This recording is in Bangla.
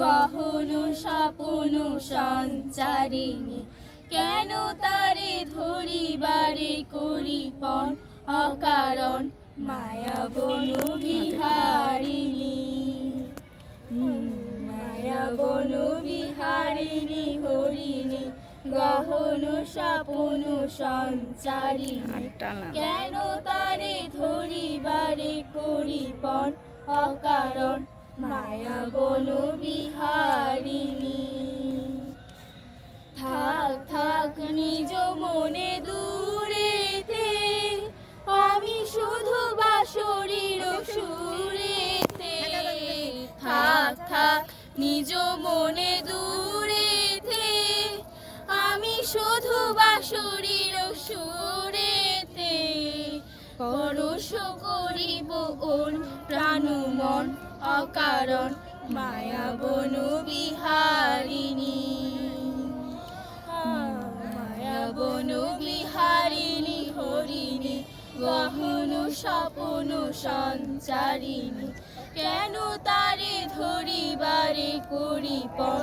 গহন স্বপন সঞ্চারিণী, কেন তারে ধরিবারে করিপন অকারণ মায়া বন বিহারিণী। মায়া বন বিহারিণী হরিণী, গহন স্বপন সঞ্চারিণী, কেন তারে ধরিবারে করিপন অকারণ মায়া বন বিহারিণী। থাক থাক নিজ মনে দূরেতে, আমি শুধু বাঁশরীর সুরেতে। থাক থাক নিজ মনে দূরেতে, আমি শুধু বাঁশরীর সুরেতে। পরশ করিব ওর প্রাণ মন অকারণ মায়া বন বিহারিণী। মায়া বন বিহারিণী হরিণী, গহন স্বপন সঞ্চারিণী, কেন তারে ধরিবারে করিপন